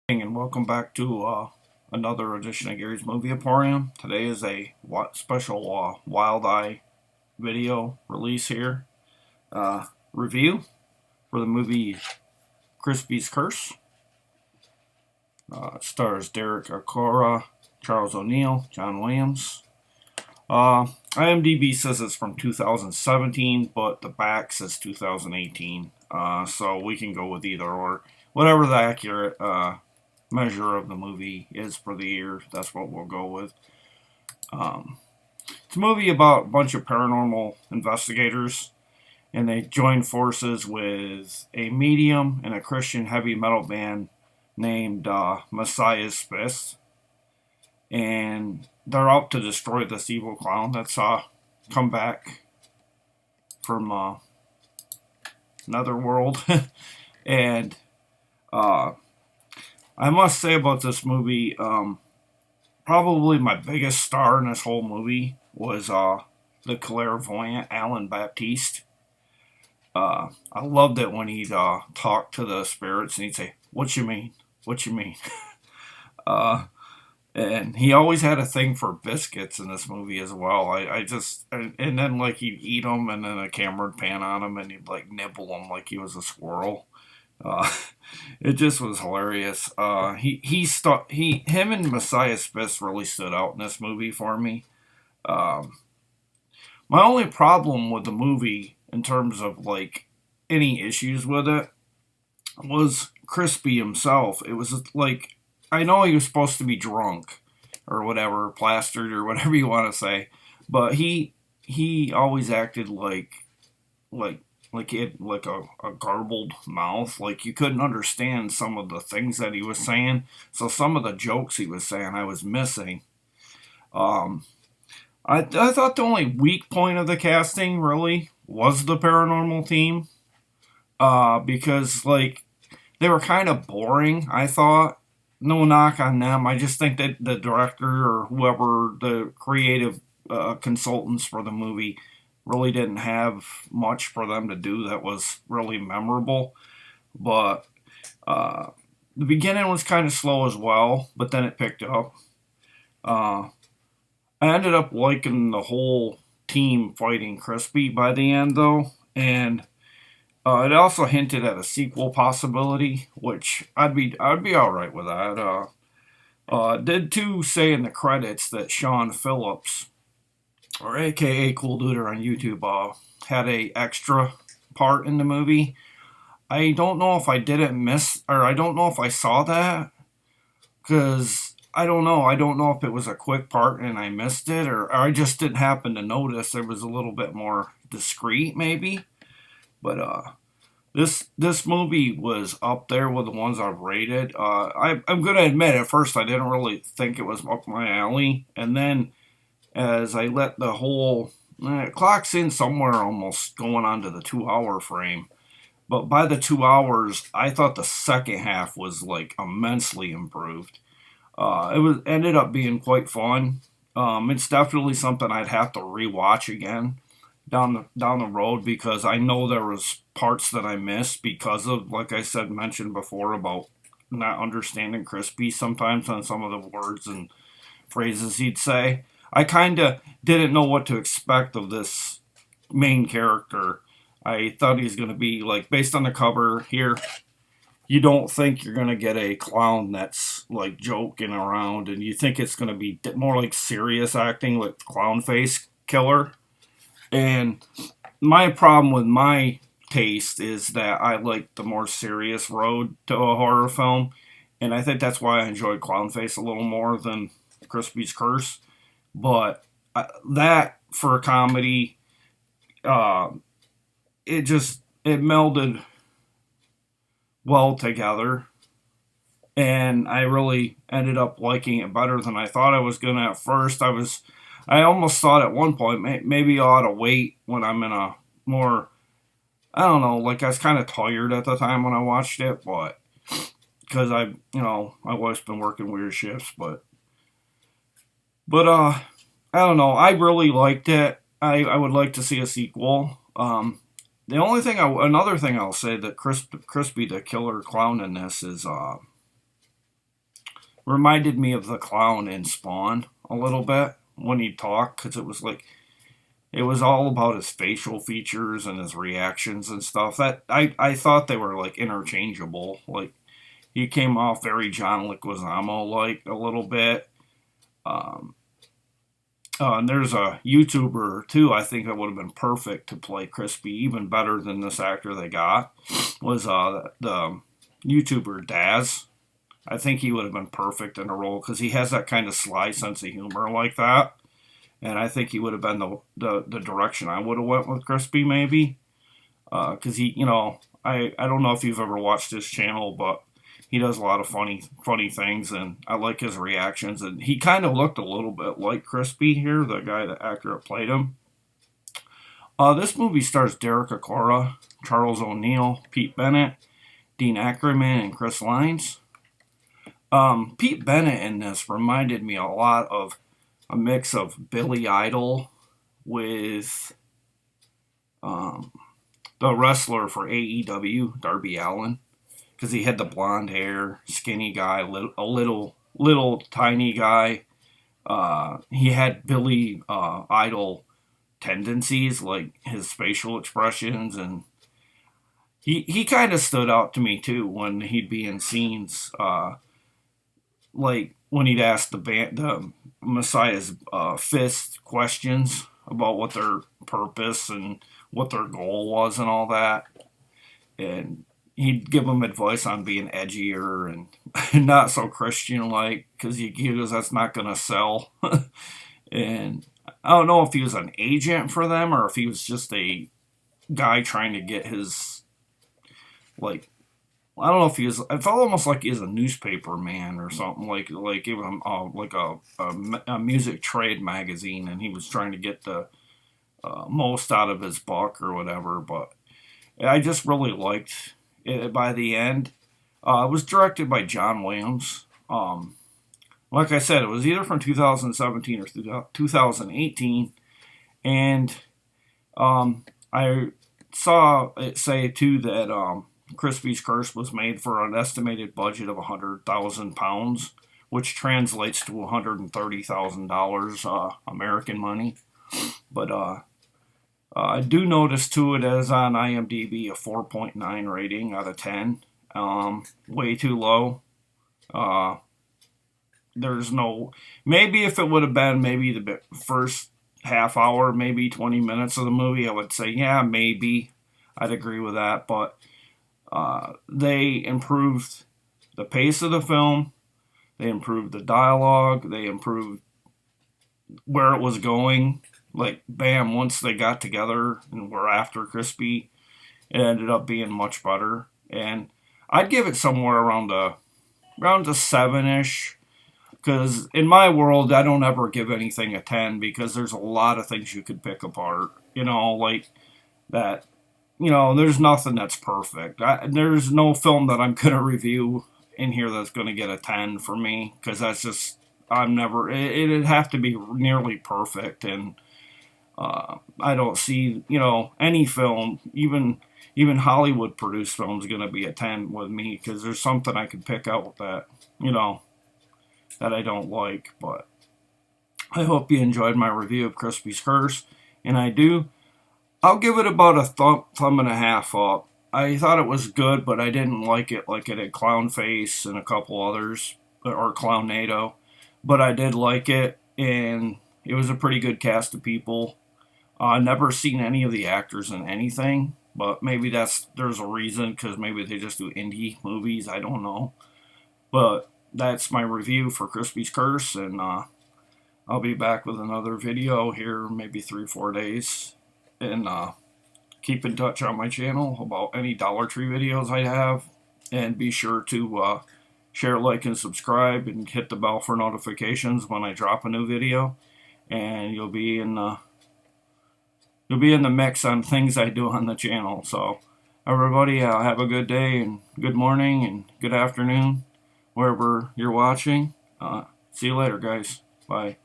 And welcome back to another edition of Gary's Movie Emporium. Today is a special Wild Eye video release here. Review for the movie Crispy's Curse. It stars Derek Acora, Charles O'Neill, John Williams. IMDb says it's from 2017, but the back says 2018. So we can go with either or. Whatever the accurate measure of the movie is for the year, that's what we'll go with. It's a movie about a bunch of paranormal investigators, and they join forces with a medium and a Christian heavy metal band named Messiah's Fist, and they're out to destroy this evil clown that's come back from another world. And I must say about this movie, probably my biggest star in this whole movie was the clairvoyant Alan Baptiste. I loved it when he'd talk to the spirits and he'd say, "What you mean? What you mean?" uh, and he always had a thing for biscuits in this movie as well. I just and then like he'd eat them, and then a camera would pan on him, and he'd like nibble them like he was a squirrel. Uh, it just was hilarious. Him and Messiah Fist really stood out in this movie for me. Um, my only problem with the movie, in terms of like any issues with it, was Crispy himself. It was like, I know he was supposed to be drunk or whatever, plastered or whatever you want to say, but he always acted like like he had like a garbled mouth. Like you couldn't understand some of the things that he was saying. So some of the jokes he was saying I was missing. Um, I thought the only weak point of the casting really was the paranormal team. Because like they were kind of boring, I thought. No knock on them. I just think that the director or whoever the creative consultants for the movie really didn't have much for them to do that was really memorable. But uh, the beginning was kind of slow as well, but then it picked up. Uh, I ended up liking the whole team fighting Crispy by the end, though, and it also hinted at a sequel possibility, which I'd be all right with that. Did too say in the credits that Sean Phillips, or AKA Cool Duder on YouTube, had a extra part in the movie. I don't know if I didn't miss, or I don't know if I saw that, because I don't know. I don't know if it was a quick part and I missed it, or I just didn't happen to notice. It was a little bit more discreet, maybe. But this movie was up there with the ones I've rated. I'm gonna admit, at first I didn't really think it was up my alley, and then as I let the whole it clocks in somewhere almost going on to the 2 hour frame. But by the 2 hours, I thought the second half was like immensely improved. It was ended up being quite fun. It's definitely something I'd have to rewatch again down the road, because I know there was parts that I missed because of, like I said, mentioned before, about not understanding Crispy sometimes on some of the words and phrases he'd say. I kind of didn't know what to expect of this main character. I thought he's going to be like, based on the cover here, you don't think you're going to get a clown that's like joking around, and you think it's going to be more like serious acting, like Clown Face Killer. And my problem with my taste is that I like the more serious road to a horror film, and I think that's why I enjoyed Clown Face a little more than Crispy's Curse. But that for a comedy, uh, it melded well together, and I really ended up liking it better than I thought I was gonna at first. I almost thought at one point maybe I ought to wait when I'm in a more, I don't know, like I was kind of tired at the time when I watched it, but because my wife's been working weird shifts, but I don't know. I really liked it. I would like to see a sequel. Another thing I'll say that Crispy the Killer Clown in this is reminded me of the clown in Spawn a little bit when he talked, because it was like it was all about his facial features and his reactions and stuff. That I thought they were like interchangeable. Like he came off very John Leguizamo like a little bit. Um, and there's a YouTuber too. I think that would have been perfect to play Crispy, even better than this actor they got. Was the YouTuber Daz? I think he would have been perfect in a role because he has that kind of sly sense of humor like that. And I think he would have been the direction I would have went with Crispy maybe. Because he, I don't know if you've ever watched his channel, but he does a lot of funny things, and I like his reactions. And he kind of looked a little bit like Crispy here, the actor that played him. This movie stars Derek Acora, Charles O'Neill, Pete Bennett, Dean Ackerman, and Chris Lines. Pete Bennett in this reminded me a lot of a mix of Billy Idol with the wrestler for AEW, Darby Allin, because he had the blonde hair, skinny guy, a little tiny guy. He had Billy Idol tendencies, like his facial expressions, and he kind of stood out to me too when he'd be in scenes, like when he'd ask the Messiah's fist questions about what their purpose and what their goal was and all that, and he'd give them advice on being edgier and not so Christian like, because he goes, that's not gonna sell. And I don't know if he was an agent for them or if he was just a guy trying to get his, like, I don't know if he was. I felt almost like he was a newspaper man or something, like it was like a music trade magazine, and he was trying to get the most out of his buck or whatever. But I just really liked it by the end. It was directed by John Williams. Like I said, it was either from 2017 or 2018, and I saw it say too that Crispy's Curse was made for an estimated budget of £100,000, which translates to $130,000 American money. But I do notice too it is on IMDb a 4.9 rating out of 10. Way too low. There's no, maybe if it would have been maybe the first half hour, maybe 20 minutes of the movie, I would say, yeah, maybe I'd agree with that. But they improved the pace of the film, they improved the dialogue, they improved where it was going. Like, bam, once they got together and were after Crispy, it ended up being much better. And I'd give it somewhere around a 7-ish. Because in my world, I don't ever give anything a 10 because there's a lot of things you could pick apart. Like that. There's nothing that's perfect. There's no film that I'm going to review in here that's going to get a 10 for me. Because that's just, it'd have to be nearly perfect. And I don't see, any film, even Hollywood produced films, going to be a 10 with me. Because there's something I could pick out that, that I don't like. But I hope you enjoyed my review of Crispy's Curse, and I do. I'll give it about a thumb and a half up. I thought it was good, but I didn't like it had Clown Face and a couple others, or Clownado. But I did like it, and it was a pretty good cast of people. I've never seen any of the actors in anything, but maybe there's a reason, because maybe they just do indie movies. I don't know. But that's my review for Crispy's Curse, and I'll be back with another video here maybe 3-4 days. And keep in touch on my channel about any Dollar Tree videos I have. And be sure to share, like, and subscribe, and hit the bell for notifications when I drop a new video. And you'll be in the mix on things I do on the channel. So everybody, have a good day, and good morning, and good afternoon, wherever you're watching. See you later, guys. Bye.